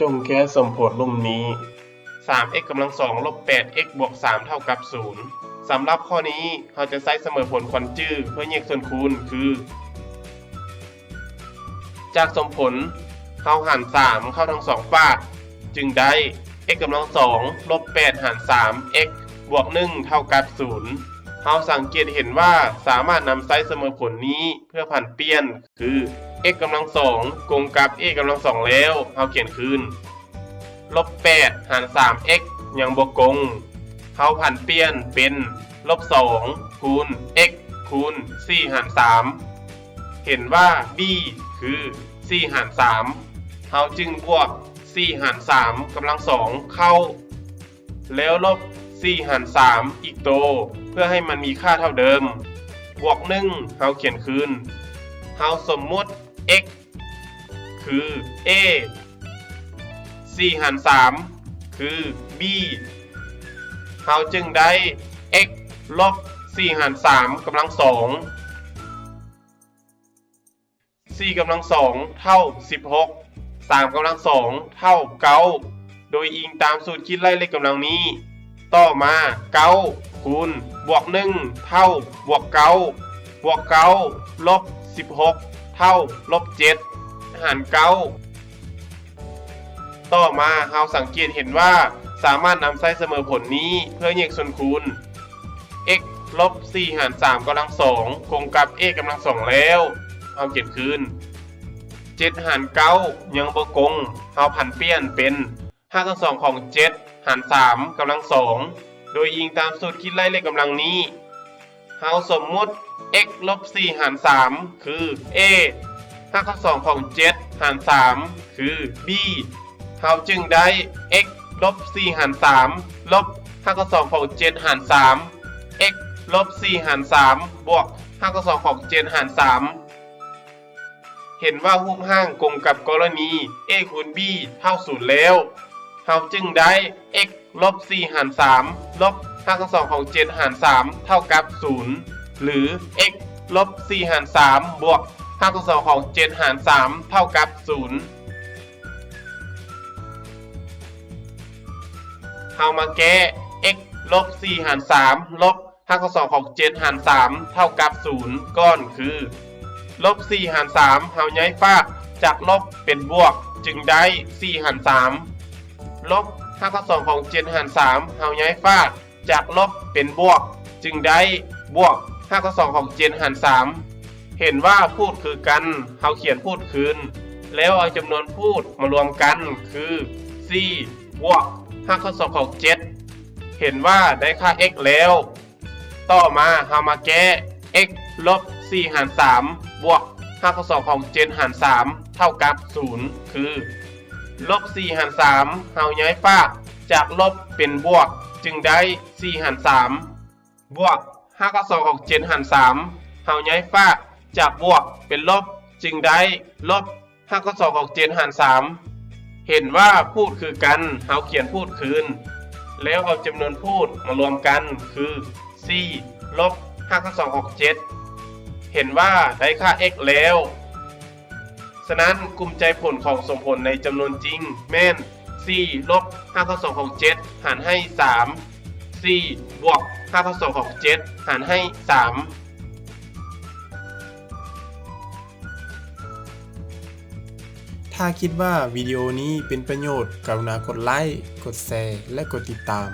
จงแก้สมผลลุ่มนี้ 3x กำลัง2ลบ 8x บวก3เท่ากับ0สำหรับข้อนี้เราจะใช้เสมอผลควอนจื้อเพื่อแยกส่วนคูณคือ จากสมผลเราหาร3เข้าทั้ง2ฝากจึงได้ x กำลัง2ลบ8หาร 3x บวก1เท่ากับ0เราสังเกตเห็นว่าสามารถนำไซส์เสมอผลนี้เพื่อผันเปลี่ยนคือ x กำลัง2กงกับ a กำลัง2แล้วเราเขียนคืนลบ8หาร 3x ยังบวกกงเราผันเปลี่ยนเป็นลบ2คูณ x คูณ4หาร3เห็นว่า b คือ4หาร3เราจึงบวก4หาร3กำลัง2เข้าแล้วลบ4หาร3อีกโตเพื่อให้มันมีค่าเท่าเดิมบวก1เราเขียนคืนเราสมมุติ x คือ a 4หาร3คือ b เราจึงได้ x ลบ4หาร3กำลัง2 4กำลัง2เท่า16 3กำลัง2เท่า9โดยอิงตามสูตรคิดไล่เลขกำลังนี้ต่อมา9คูณบวก1เท่าบวก9บวก9ลบ16เท่าลบ7หาร9ต่อมาเราสังเกตเห็นว่าสามารถนำไซส์เสมอผลนี้เพื่อแยกส่วนคูณ x ลบ4หาร3กำลัง2กงกับ a กำลัง2แล้วเราเขียนคืน7หาร9ยังบ่กงเราผันเปลี่ยนเป็น5ทั้ง2ของ7หาร3กำลัง2โดยอิงตามสูตรคิดไล่เลขกำลังนี้เราสมมุติ x ลบ4หาร3คือ a 5ทั้ง2ของ7หาร3คือ b เราจึงได้ x ลบ4หาร3ลบ5ทั้ง2ของ7หาร3 x ลบ4หาร3บวก5ทั้ง2ของ7หาร3เห็นว่ารูปร่างกงกับกรณี a คูณ b เท่า0แล้วเราจึงได้ x ลบ4หาร3ลบ5ทั้ง2ของ7หาร3เท่ากับ0หรือ x ลบ4หาร3บวก5ทั้ง2ของ7หาร3เท่ากับ0เรามาแก้ x ลบ4หาร3ลบ5ทั้ง2ของ7หาร3เท่ากับ0ก้อนคือลบ4หาร3เราย้ายฝากจากลบเป็นบวกจึงได้4หาร3ลบ5ทั้ง2ของ7หาร3เราย้ายฝากจากลบเป็นบวกจึงได้บวก5ทั้ง2ของ7หาร3เห็นว่าพูดคือกันเราเขียนพูดคืนแล้วเอาจำนวนพูดมารวมกันคือ4บวก5ทั้ง2ของ7เห็นว่าได้ค่า x แล้วต่อมาเรามาแก้ x ลบ4หาร3บวก5ทั้ง2ของ7หาร3เท่ากับ0คือลบ4หาร3เราย้ายฝากจากลบเป็นบวกจึงได้4หาร3บวก5ทั้ง2ของ7หาร3เราย้ายฝากจากบวกเป็นลบจึงได้ลบ5ทั้ง2ของ7หาร3เห็นว่าพูดคือกันเราเขียนพูดคืนแล้วเอาจำนวนพูดมารวมกันคือ4ลบ5ทั้ง2ของ7เห็นว่าได้ค่า x แล้วฉะนั้นกลุ่มใจผลของสมผลในจำนวนจริงแม่น4ลบ5ทั้ง2ของ7หารให้3 4บวก5ทั้ง2ของ7หารให้3ถ้าคิดว่าวิดีโอนี้เป็นประโยชน์กรุณากดไลค์ กดแชร์ และกดติดตาม